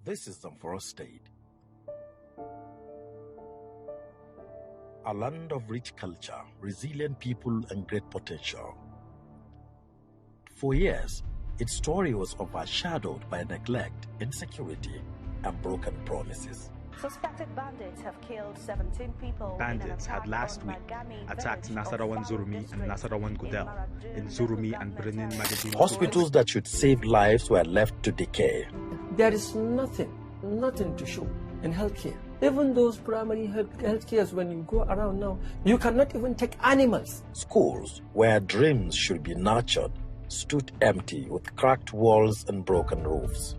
This is Zamfara State, a land of rich culture, resilient people, and great potential. For years, its story was overshadowed by neglect, insecurity, and broken promises. Suspected bandits have killed 17 people. Bandits had last week attacked Nasarawan Zurmi and Nasarawan Gudel in Zurmi and Brenin Magazine. Hospitals that should save lives were left to decay. There is nothing to show in healthcare. Even those primary healthcares, when you go around now, you cannot even take animals. Schools where dreams should be nurtured stood empty with cracked walls and broken roofs.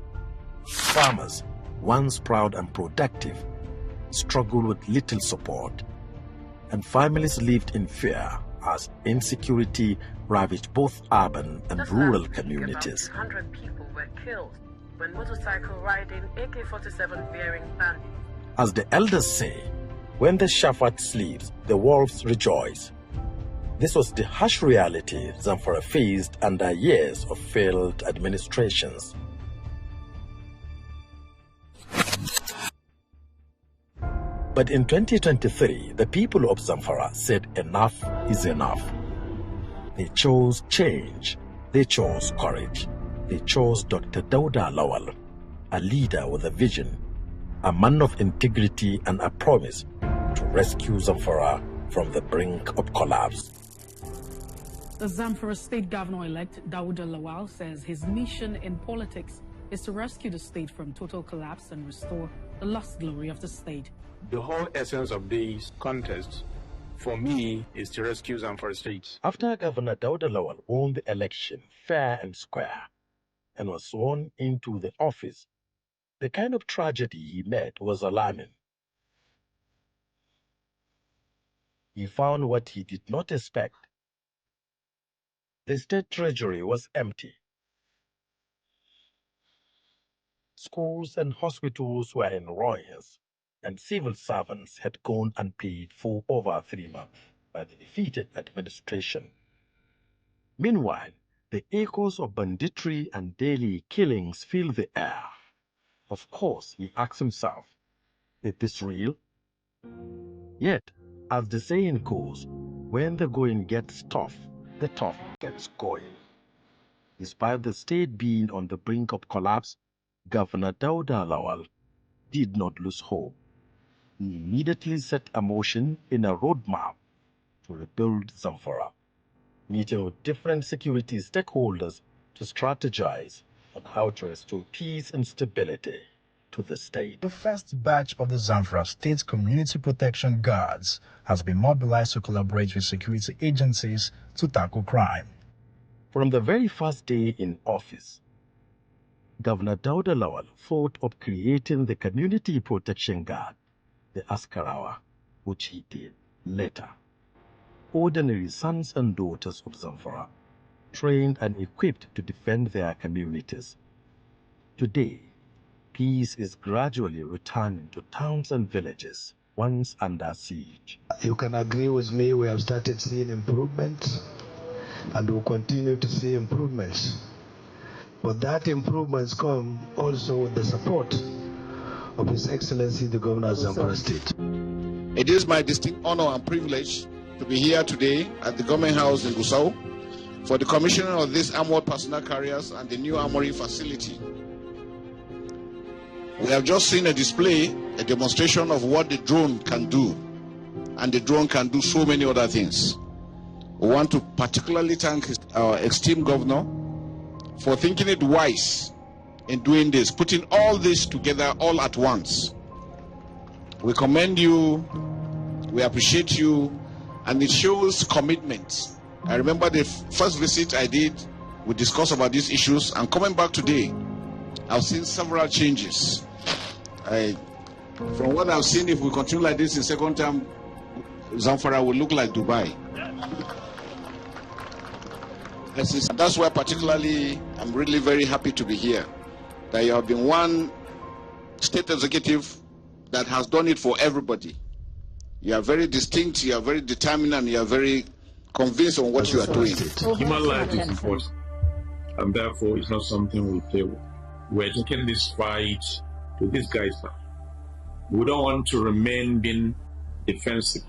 Farmers, once proud and productive, struggled with little support, and families lived in fear as insecurity ravaged both urban and rural communities. About 100 people were killed when motorcycle riding AK-47 bearing bandits. As the elders say, when the shepherd sleeps, the wolves rejoice. This was the harsh reality Zamfara faced under years of failed administrations. But in 2023, the people of Zamfara said enough is enough. They chose change. They chose courage. They chose Dr. Dauda Lawal, a leader with a vision, a man of integrity and a promise to rescue Zamfara from the brink of collapse. The Zamfara state governor-elect Dauda Lawal says his mission in politics is to rescue the state from total collapse and restore the lost glory of the state. The whole essence of this contest, for me, is to rescue Zamfara State. After Governor Dauda Lawal won the election fair and square and was sworn into the office, the kind of tragedy he met was alarming. He found what he did not expect. The state treasury was empty. Schools and hospitals were in ruins, and civil servants had gone unpaid for over 3 months by the defeated administration. Meanwhile, the echoes of banditry and daily killings filled the air. Of course, he asked himself, is this real? Yet, as the saying goes, when the going gets tough, the tough gets going. Despite the state being on the brink of collapse, Governor Dauda Lawal did not lose hope. He immediately set a motion in a roadmap to rebuild Zamfara, meeting with different security stakeholders to strategize on how to restore peace and stability to the state. The first batch of the Zamfara State Community Protection Guards has been mobilized to collaborate with security agencies to tackle crime. From the very first day in office, Governor Dauda Lawal thought of creating the Community Protection Guard, the Askarawa, which he did later. Ordinary sons and daughters of Zamfara, trained and equipped to defend their communities. Today, peace is gradually returning to towns and villages once under siege. You can agree with me, we have started seeing improvements and will continue to see improvements. But that improvements come also with the support of His Excellency the Governor of Zamfara State. It is my distinct honor and privilege to be here today at the Government House in Gusau for the commissioning of these armored personnel carriers and the new armory facility. We have just seen a display, a demonstration of what the drone can do, and the drone can do so many other things. We want to particularly thank our esteemed governor for thinking it wise in doing this, putting all this together all at once. We commend you, we appreciate you, and it shows commitment. I remember the first visit I did, we discussed about these issues, and coming back today, I've seen several changes. From what I've seen, if we continue like this in second term, Zamfara will look like Dubai. That's why particularly I'm really very happy to be here, that you have been one state executive that has done it for everybody. You are very distinct, you are very determined, and you are very convinced on what you are doing. Human life is important, and therefore it's not something we play with. We're taking this fight to these guys now. We don't want to remain being defensive.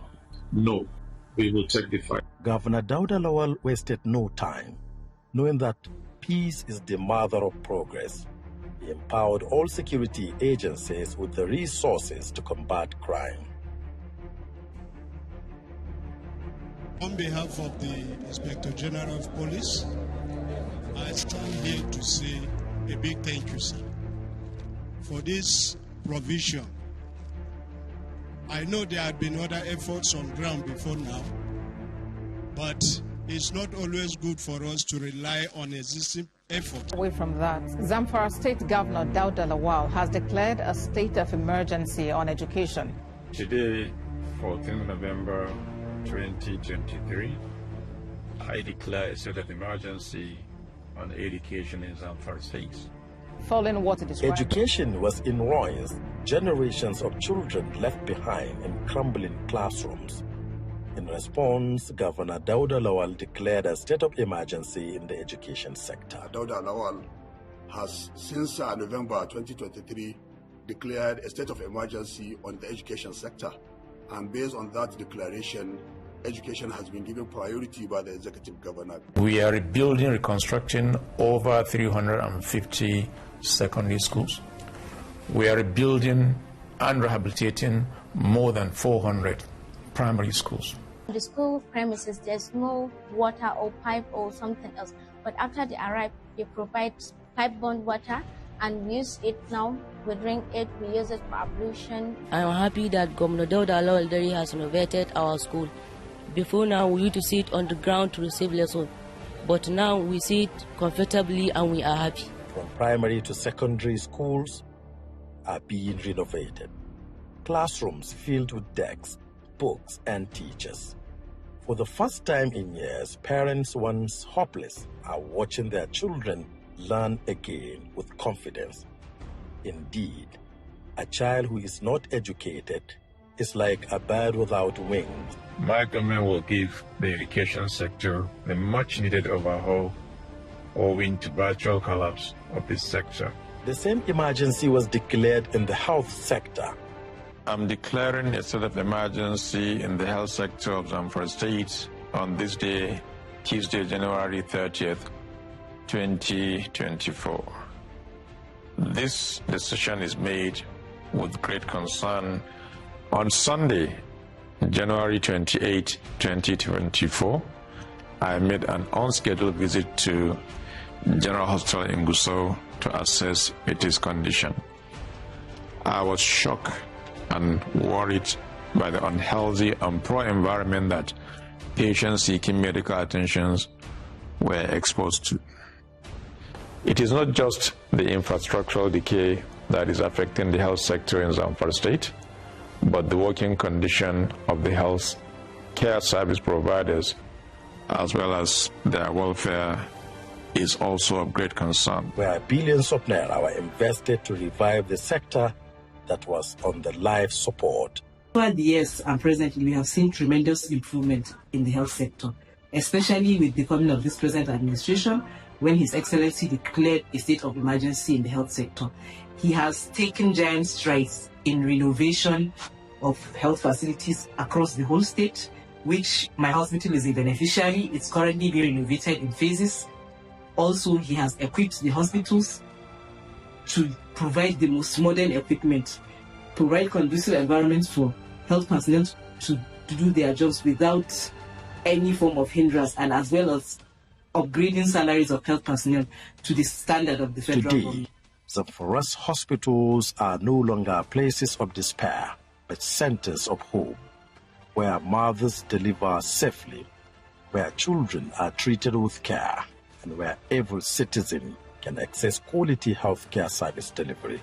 No, we will take the fight. Governor Dauda Lawal wasted no time, knowing that peace is the mother of progress. He empowered all security agencies with the resources to combat crime. On behalf of the Inspector General of Police, I stand here to say a big thank you, sir, for this provision. I know there have been other efforts on ground before now, but it's not always good for us to rely on existing efforts. Away from that, Zamfara State Governor Dauda Lawal has declared a state of emergency on education. Today, 14th November 2023, I declare a state of emergency on education in Zamfara State. Following what it described. Education was in ruins, generations of children left behind in crumbling classrooms. In response, Governor Dauda Lawal declared a state of emergency in the education sector. Dauda Lawal has, since November 2023, declared a state of emergency on the education sector. And based on that declaration, education has been given priority by the executive governor. We are rebuilding, reconstructing over 350 secondary schools. We are rebuilding and rehabilitating more than 400 primary schools. In the school premises, there's no water or pipe or something else. But after they arrive, they provide pipe-borne water, and we use it now. We drink it, we use it for ablution. I'm happy that Governor Dauda Lawal has renovated our school. Before now, we used to sit on the ground to receive lessons, but now we sit comfortably and we are happy. From primary to secondary schools are being renovated. Classrooms filled with desks, books, and teachers. For the first time in years, parents once hopeless are watching their children learn again with confidence. Indeed, a child who is not educated is like a bird without wings. My government will give the education sector the much-needed overhaul owing to virtual collapse of this sector. The same emergency was declared in the health sector. I'm declaring a state of emergency in the health sector of Zamfara State on this day, Tuesday, January 30th, 2024. This decision is made with great concern. On Sunday, January 28, 2024, I made an unscheduled visit to General Hospital in Gusau to assess its condition. I was shocked and worried by the unhealthy and poor environment that patients seeking medical attentions were exposed to. It is not just the infrastructural decay that is affecting the health sector in Zamfara State, but the working condition of the health care service providers, as well as their welfare, is also of great concern. Where billions of naira were invested to revive the sector that was on the life support. Over the years and presently, we have seen tremendous improvement in the health sector, especially with the coming of this present administration, when His Excellency declared a state of emergency in the health sector. He has taken giant strides in renovation of health facilities across the whole state, which my hospital is a beneficiary. It's currently being renovated in phases. Also, he has equipped the hospitals to provide the most modern equipment, provide conducive environments for health personnel to do their jobs without any form of hindrance, and as well as upgrading salaries of health personnel to the standard of the federal government. Zamfara's hospitals are no longer places of despair, but centers of hope, where mothers deliver safely, where children are treated with care, and where every citizen can access quality healthcare service delivery.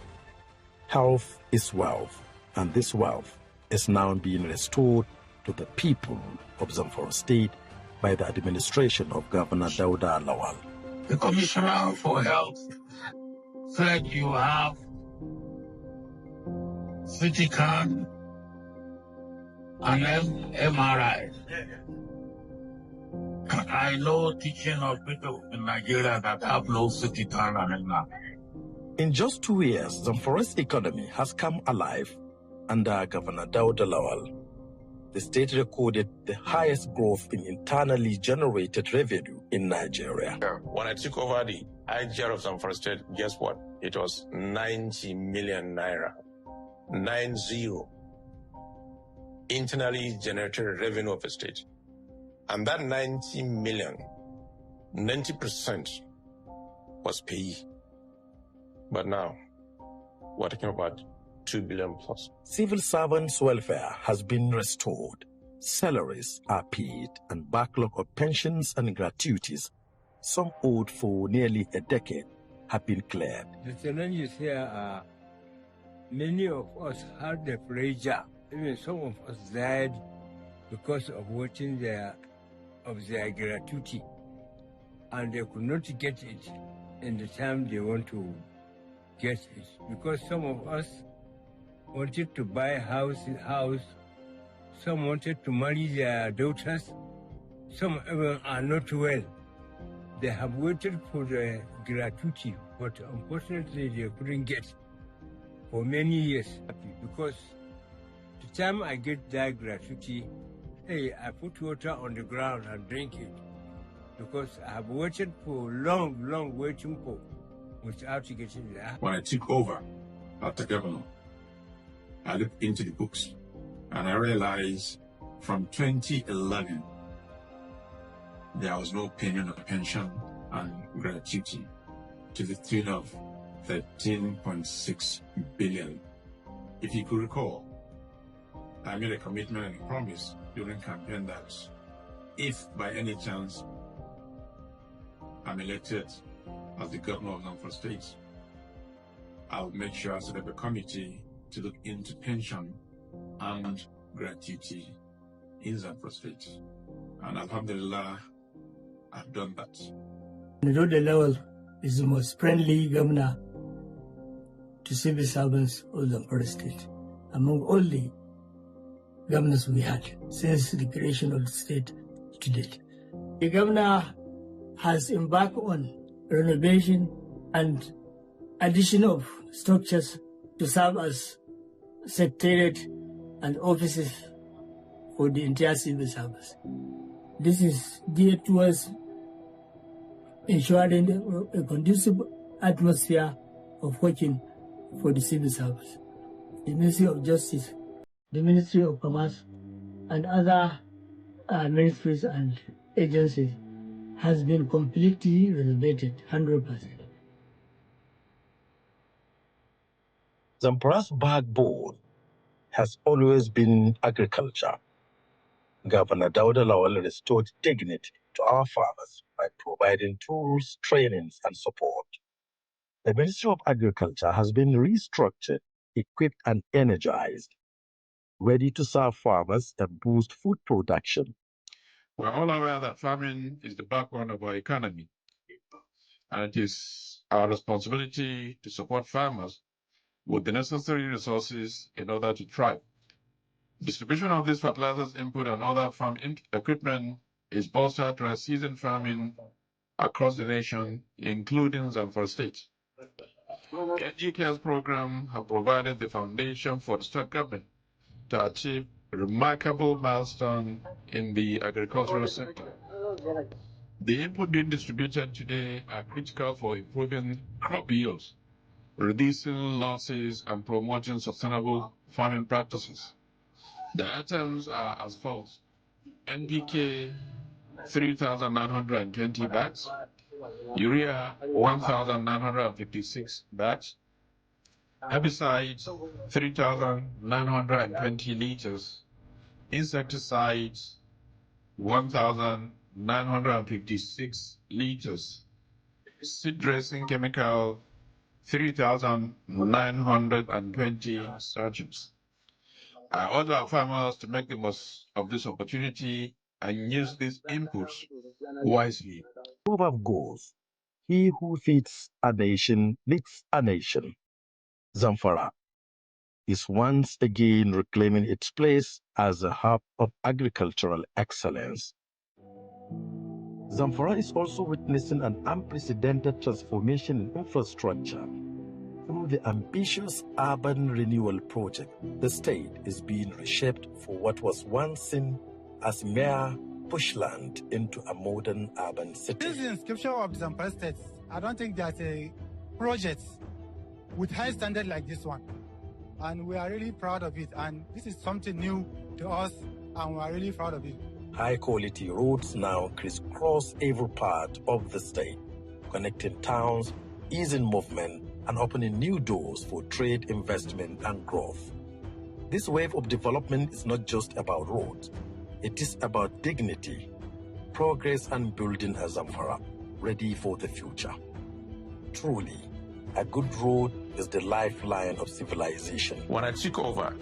Health is wealth, and this wealth is now being restored to the people of Zamfara State by the administration of Governor Dauda Lawal. The Commissioner for Health said you have CT scan and MRI. I know teaching hospitals in Nigeria that have no CT scan and MRI. In just 2 years, Zamfara's economy has come alive under Governor Dauda Lawal. The state recorded the highest growth in internally generated revenue in Nigeria. When I took over the IGR of Zamfara State, guess what? It was 90 million naira. 90. Internally generated revenue of the state. And that 90 million, 90% was payee. But now, we're talking about 2 billion plus. Civil servants' welfare has been restored. Salaries are paid, and backlog of pensions and gratuities, some owed for nearly a decade, have been cleared. The challenges here are many of us had the pressure. Even some of us died because of waiting their gratuity, and they could not get it in the time they want to get it, because some of us wanted to buy a house, some wanted to marry their daughters, some even are not well. They have waited for the gratuity, but unfortunately they couldn't get for many years, because the time I get that gratuity, hey, I put water on the ground and drink it, because I have waited for long waiting for without getting that. When I took over after governor, I looked into the books and I realized from 2011, there was no payment of pension and gratuity to the tune of 13.6 billion. If you could recall, I made a commitment and a promise during campaign that if by any chance I'm elected as the governor of Zamfara State, I'll make sure I set up a committee to look into pension and gratuity in Zamfara State. And Alhamdulillah, I've done that. Dauda Lawal is the most friendly governor to civil servants of Zamfara State among all the governors we had since the creation of the state to date. The governor has embarked on renovation and addition of structures to serve as secretariat and offices for the entire civil service. This is geared towards ensuring a conducive atmosphere of working for the civil service. The Ministry of Justice, the Ministry of Commerce, and other ministries and agencies has been completely renovated 100%. Zamfara's backbone has always been agriculture. Governor Dauda Lawal restored dignity to our farmers by providing tools, trainings, and support. The Ministry of Agriculture has been restructured, equipped, and energized, ready to serve farmers and boost food production. We're all aware that farming is the backbone of our economy, and it is our responsibility to support farmers with the necessary resources in order to thrive. Distribution of these fertilizers, input, and other farm equipment is bolstered through season farming across the nation, including Zamfara State. The NGK's program have provided the foundation for the state government to achieve a remarkable milestone in the agricultural sector. The input being distributed today are critical for improving crop yields, reducing losses, and promoting sustainable farming practices. The items are as follows: NPK 3,920 bags, urea 1,956 bags, herbicides 3,920 liters, insecticides 1,956 liters, seed dressing chemical 3,920 sachets. I urge our farmers to make the most of this opportunity and use these inputs wisely. Proverb goes, he who feeds a nation leads a nation. Zamfara is once again reclaiming its place as a hub of agricultural excellence. Zamfara is also witnessing an unprecedented transformation in infrastructure. Through the ambitious urban renewal project, the state is being reshaped for what was once seen as mere bushland into a modern urban city. Since the inscription of the Zamfara State, I don't think there's a project with high standard like this one. And we are really proud of it. And this is something new to us, and we are really proud of it. High-quality roads now crisscross every part of the state, connecting towns, easing movement, and opening new doors for trade, investment, and growth. This wave of development is not just about roads. It is about dignity, progress, and building a Zamfara ready for the future. Truly, a good road is the lifeline of civilization. When I took over,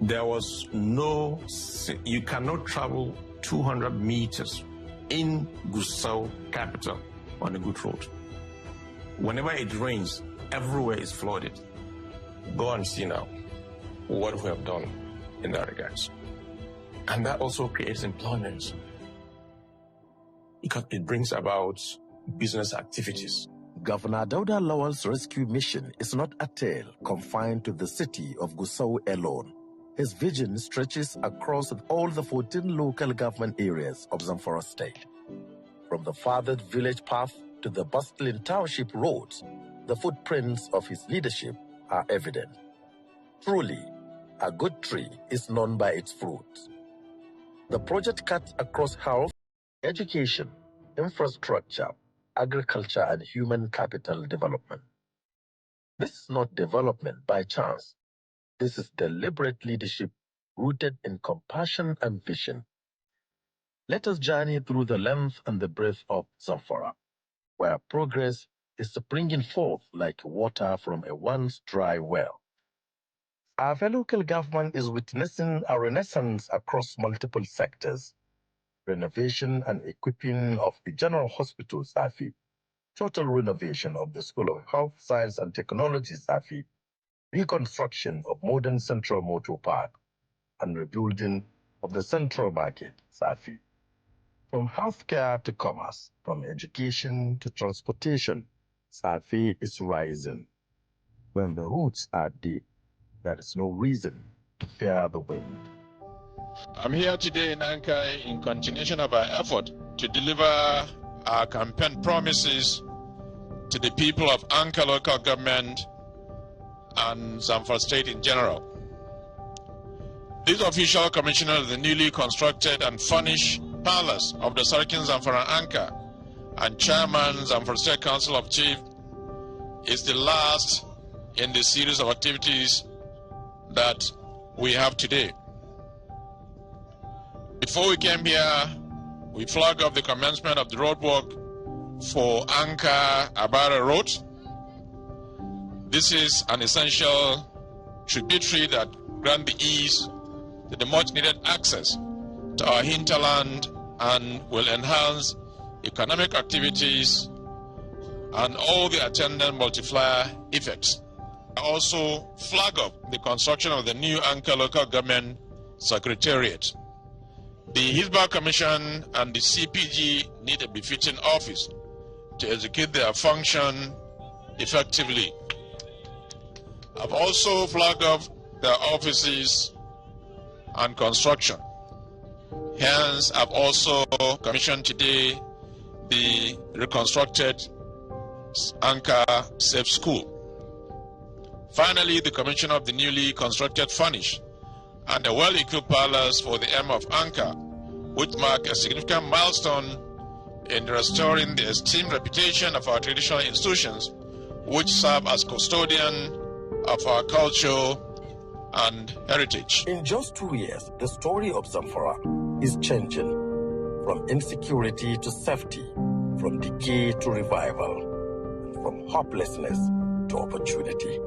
there was you cannot travel 200 meters in Gusau capital on a good road. Whenever it rains, everywhere is flooded. Go and see now what we have done in that regards. And that also creates employment because it brings about business activities. Governor Dauda Lawal's rescue mission is not a tale confined to the city of Gusau alone. His vision stretches across all the 14 local government areas of Zamfara State. From the fathered village path to the bustling township roads, the footprints of his leadership are evident. Truly, a good tree is known by its fruits. The project cuts across health, education, infrastructure, agriculture, and human capital development. This is not development by chance. This is deliberate leadership rooted in compassion and vision. Let us journey through the length and the breadth of Zamfara, where progress is springing forth like water from a once dry well. Our local government is witnessing a renaissance across multiple sectors. Renovation and equipping of the General Hospital Safi, total renovation of the School of Health, Science and Technology Safi, reconstruction of modern Central Motor Park, and rebuilding of the Central Market Safi. From healthcare to commerce, from education to transportation, Safi is rising. When the roots are deep, there is no reason to fear the wind. I'm here today in Anka in continuation of our effort to deliver our campaign promises to the people of Anka local government and Zamfara State in general. This official commissioner of the newly constructed and furnished palace of the Sarkin Zamfara Anka and chairman Zamfara State Council of Chief is the last in the series of activities that we have today. Before we came here, we flagged off the commencement of the roadwork for Anka Abara Road. This is an essential tributary that grants the ease to the much needed access to our hinterland and will enhance economic activities and all the attendant multiplier effects. I also flag up the construction of the new Anka local government secretariat. The Hisbar Commission and the CPG need a befitting office to execute their function effectively. I've also flagged up their offices and construction. Hence, I've also commissioned today the reconstructed Anka Safe School. Finally, the commission of the newly constructed furnished and a well-equipped palace for the M of Anka, which mark a significant milestone in restoring the esteemed reputation of our traditional institutions, which serve as custodian of our culture and heritage. In just 2 years, the story of Zamfara is changing from insecurity to safety, from decay to revival, and from hopelessness to opportunity.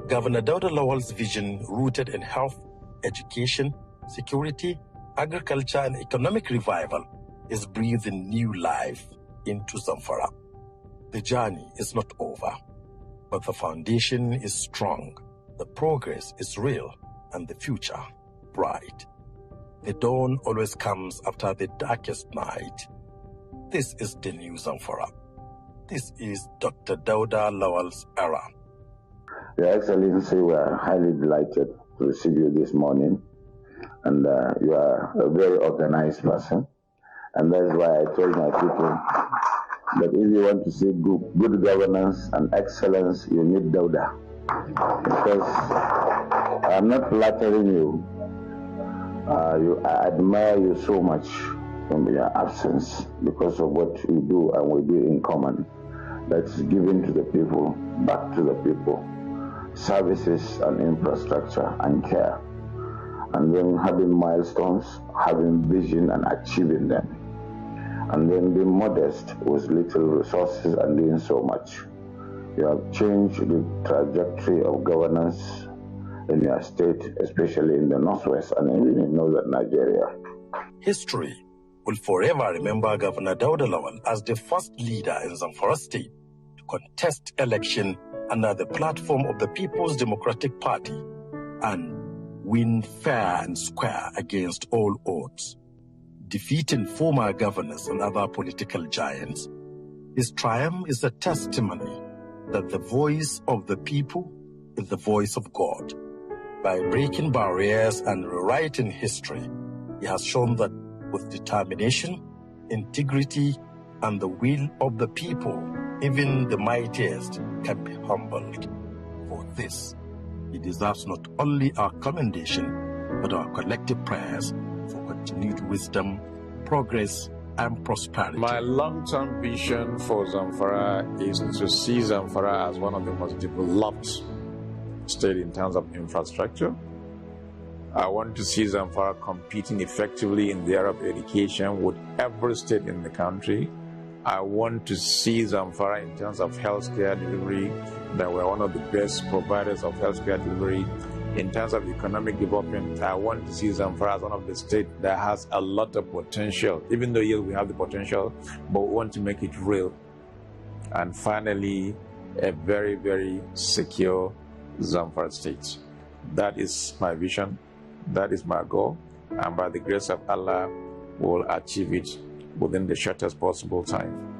Governor Dauda Lawal's vision, rooted in health, education, security, agriculture, and economic revival, is breathing new life into Zamfara. The journey is not over, but the foundation is strong, the progress is real, and the future bright. The dawn always comes after the darkest night. This is the new Zamfara, This is Dr. Dauda Lawal's era. Your Excellency, we are highly delighted to receive you this morning. And you are a very organized person. And that's why I told my people that if you want to see good governance and excellence, you need Dauda. Because I'm not flattering you. I admire you so much in your absence because of what you do and we do in common. That's given to the people, back to the people. Services and infrastructure and care. And then having milestones, having vision and achieving them. And then being modest with little resources and doing so much. You have changed the trajectory of governance in your state, especially in the northwest and in northern Nigeria. History will forever remember Governor Dauda Lawal as the first leader in Zamfara state to contest election under the platform of the People's Democratic Party and win fair and square against all odds. Defeating former governors and other political giants, his triumph is a testimony that the voice of the people is the voice of God. By breaking barriers and rewriting history, he has shown that with determination, integrity, and the will of the people, even the mightiest can be humbled. For this, he deserves not only our commendation, but our collective prayers for continued wisdom, progress, and prosperity. My long-term vision for Zamfara is to see Zamfara as one of the most developed states in terms of infrastructure. I want to see Zamfara competing effectively in the area of education with every state in the country. I want to see Zamfara in terms of healthcare delivery, that we're one of the best providers of healthcare delivery. In terms of economic development, I want to see Zamfara as one of the states that has a lot of potential, even though yes, we have the potential, but we want to make it real. And finally, a very, very secure Zamfara state. That is my vision. That is my goal. And by the grace of Allah, we will achieve it within the shortest possible time.